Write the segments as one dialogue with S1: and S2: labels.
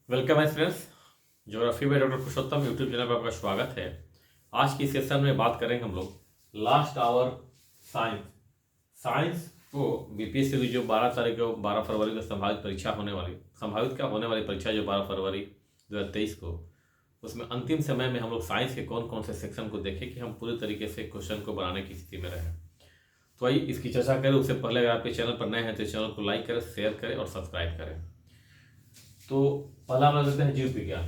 S1: Welcome है friends. Geography में doctor पुरुषोत्तम YouTube channel पर आपका स्वागत है। आज की सेशन में बात करेंगे हम लोग लास्ट आवर साइंस। साइंस को बीपीएससी की जो 12 तारीख को 12 फरवरी को संभावित परीक्षा होने वाली परीक्षा जो 12 फरवरी 2023 को, उसमें अंतिम समय में हम लोग साइंस के कौन कौन से सेक्शन को देखें कि हम पूरी तरीके से क्वेश्चन को बनाने की स्थिति में रहें। तो आइए इसकी चर्चा करें। उससे पहले अगर आपके चैनल पर नए हैं तो चैनल को लाइक करें, शेयर करें और सब्सक्राइब करें। तो पहला हम लेते हैं जीव विज्ञान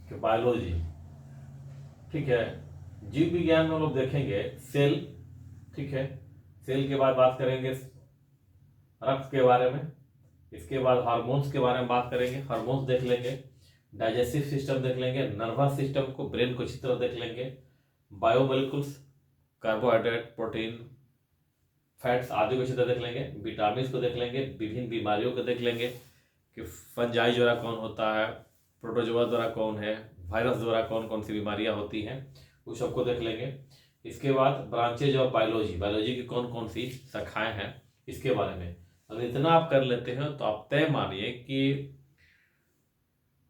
S1: कि बायोलॉजी। ठीक है, जीव विज्ञान में हम लोग देखेंगे सेल। ठीक है, सेल के बाद बात करेंगे रक्त के बारे में। इसके बाद हार्मोन्स के बारे में बात करेंगे, हार्मोन्स देख लेंगे। डाइजेस्टिव सिस्टम देख लेंगे, नर्वस सिस्टम को, ब्रेन को अच्छी तरह देख लेंगे। बायोमोलिकुल्स, कार्बोहाइड्रेट, प्रोटीन, फैट्स आदि को अच्छी तरह देख लेंगे। विटामिन को देख लेंगे, विभिन्न बीमारियों को देख लेंगे कि फंजाई द्वारा कौन होता है, प्रोटोजोआ द्वारा कौन है, वायरस द्वारा कौन कौन सी बीमारियां होती हैं, उस सबको देख लेंगे। इसके बाद ब्रांचेज ऑफ बायोलॉजी, बायोलॉजी की कौन कौन सी शाखाएं हैं इसके बारे में। अगर इतना आप कर लेते हैं तो आप तय मानिए कि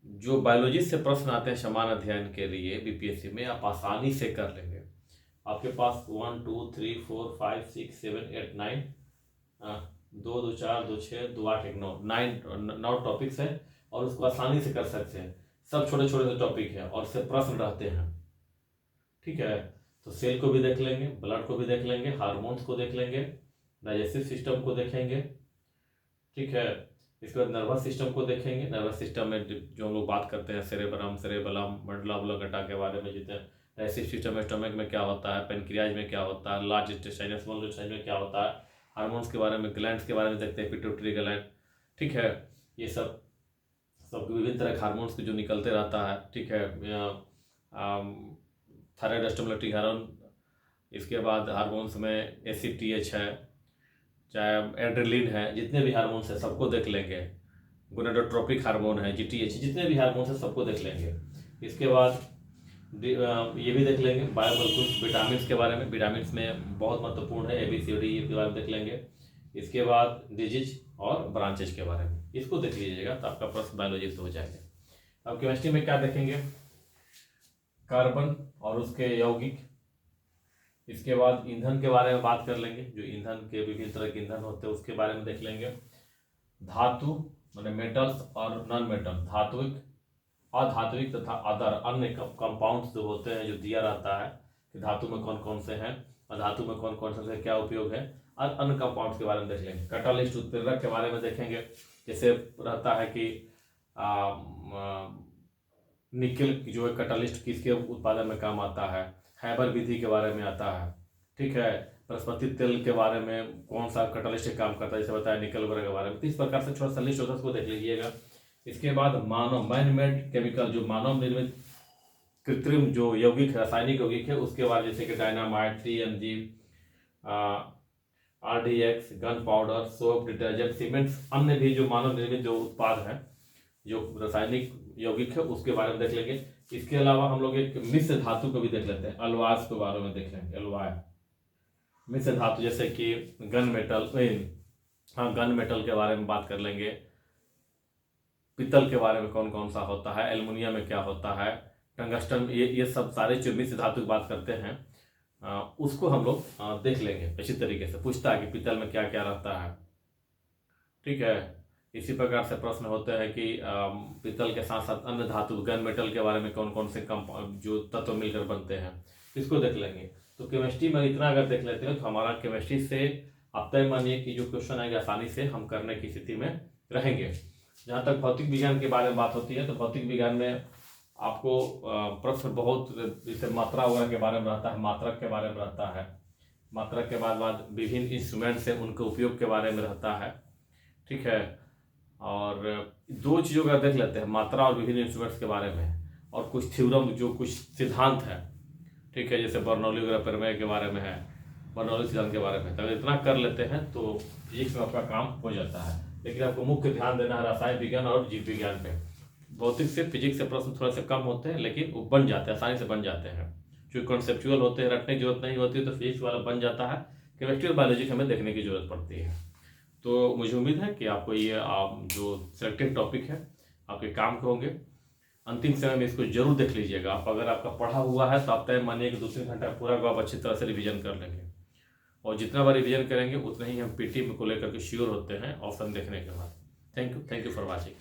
S1: जो बायोलॉजी से प्रश्न आते हैं समान अध्ययन के लिए बीपीएससी में, आप आसानी से कर लेंगे। आपके पास 1 2 3 4 5 6 7 8 9 2 2 4 2 6 2 8 1 9 टॉपिक्स है और उसको आसानी से कर सकते हैं। सब छोटे छोटे से टॉपिक है और से प्रश्न रहते हैं। ठीक है, तो सेल को भी देख लेंगे, ब्लड को भी देख लेंगे, हार्मोन्स को देख लेंगे, डाइजेस्टिव सिस्टम को देखेंगे। ठीक है, इसके बाद नर्वस सिस्टम को देखेंगे। नर्वस सिस्टम में जो हम लोग बात करते हैं सेरेबरम, मेडुला ऑब्लोंगेटा के बारे में, जितने डाइजेस्टिव सिस्टम में स्टमक में क्या होता है, पेनक्रियाज में क्या होता है, लार्ज इंटेस्टाइन, स्मॉल इंटेस्टाइन में क्या होता है। हार्मोन्स के बारे में, ग्लैंड्स के बारे में देखते हैं, पिट्यूटरी ग्लैंड। ठीक है, ये सब विभिन्न तरह के हार्मोन्स के जो निकलते रहता है। ठीक है, थायराइड स्टिमुलेटिंग हार्मोन। इसके बाद हार्मोन्स में ACTH है, चाहे एड्रेलिन है, जितने भी हार्मोन्स है सबको देख लेंगे। गोनाडोट्रोपिक हार्मोन है, GTH, जितने भी हार्मोन्स है सबको देख लेंगे। इसके बाद ये भी देख लेंगे बायोमोलिकुल्स, विटामिन के बारे में। विटामिन में बहुत महत्वपूर्ण है ABCD, के बारे में देख लेंगे। इसके बाद डिजीज और ब्रांचेज के बारे में, इसको देख लीजिएगा तो आपका प्रश्न बायोलॉजी से हो जाएगा। अब केमिस्ट्री में क्या देखेंगे, कार्बन और उसके यौगिक। इसके बाद ईंधन के बारे में बात कर लेंगे, जो ईंधन के विभिन्न तरह के ईंधन होते हैं उसके बारे में देख लेंगे। धातु माने मेटल्स और नॉन मेटल, धात्विक, अधात्विक तथा अदर अन्य कंपाउंड्स जो होते हैं, जो दिया रहता है कि धातु में कौन कौन से हैं, अधातु में कौन कौन से क्या उपयोग है, और अन्य कंपाउंड्स के बारे में देख लेंगे। कैटालिस्ट, उत्प्रेरक के बारे में देखेंगे। जैसे रहता है कि निकल जो है कैटालिस्ट किसके उत्पादन में काम आता है, हैबर विधि के बारे में आता है। ठीक है, वनस्पति तेल के बारे में कौन सा कैटालिस्ट काम करता है, जैसे बताया निकल वगैरह के बारे में। तो इस प्रकार से छोटा सा लिस्ट होता है, उसको देख लीजिएगा। इसके बाद मानव मैन मेड केमिकल, जो मानव निर्मित कृत्रिम जो यौगिक रासायनिक यौगिक है उसके बारे में, जैसे कि dynamite, TNG, RDX, gun powder, soap, detergent, cements, अन्य भी जो मानव निर्मित जो उत्पाद है, जो रासायनिक यौगिक है, उसके बारे में देख लेंगे। इसके अलावा हम लोग एक मिश्र धातु को भी देख लेते हैं, अलवाज के बारे में देख लेंगे। अलवाय मिश्र धातु, जैसे कि गन मेटल के बारे में बात कर लेंगे। पीतल के बारे में कौन कौन सा होता है, एल्युमिनियम में क्या होता है, टंगस्टन, ये सब सारे जो मिश्र धातु की बात करते हैं उसको हम लोग देख लेंगे। इसी तरीके से पूछता है कि पीतल में क्या क्या रहता है। ठीक है, इसी प्रकार से प्रश्न होते हैं कि पीतल के साथ साथ अन्य धातु गन मेटल के बारे में कौन कौन से जो तत्व मिलकर बनते हैं, इसको देख लेंगे। तो केमिस्ट्री में इतना अगर देख लेते हैं तो हमारा केमिस्ट्री से आप तय मानिए कि जो क्वेश्चन आएंगे आसानी से हम करने की स्थिति में रहेंगे। जहाँ तक भौतिक विज्ञान के बारे में बात होती है तो भौतिक विज्ञान में आपको प्रश्न बहुत, जैसे मात्रा वगैरह के बारे में रहता है, मात्रक के बारे में रहता है। मात्रक के बाद विभिन्न इंस्ट्रूमेंट्स हैं उनके उपयोग के बारे में रहता है। ठीक है, और दो चीज़ों का देख लेते हैं, मात्रा और विभिन्न इंस्ट्रूमेंट्स के बारे में, और कुछ थ्योरम, जो कुछ सिद्धांत है। ठीक है, जैसे बर्नौली वगैरह प्रमेय के बारे में है, बर्नौली सिद्धांत के बारे में। तो अगर इतना कर लेते हैं तो फिजिक्स में आपका काम हो जाता है। लेकिन आपको मुख्य ध्यान देना है रसायन विज्ञान और जीव विज्ञान पे। भौतिक से फिजिक्स से प्रश्न थोड़ा सा कम होते हैं, लेकिन वो बन जाते हैं, आसानी से बन जाते हैं। जो कॉन्सेप्चुअल होते हैं, रटने की जरूरत नहीं होती है, तो फिजिक्स वाला बन जाता है। केमिस्ट्री और बायोलॉजी हमें देखने की जरूरत पड़ती है। तो मुझे उम्मीद है कि आपको ये जो सिलेक्टेड टॉपिक है आपके काम के होंगे। अंतिम समय में इसको जरूर देख लीजिएगा। आप अगर आपका पढ़ा हुआ है तो आप तय मानिए कि 2-3 घंटा पूरा को आप अच्छी तरह से रिवीजन कर लेंगे, और जितना बार रिवीजन करेंगे उतना ही हम पीटी को लेकर के श्योर होते हैं ऑप्शन देखने के बाद। Thank you for watching.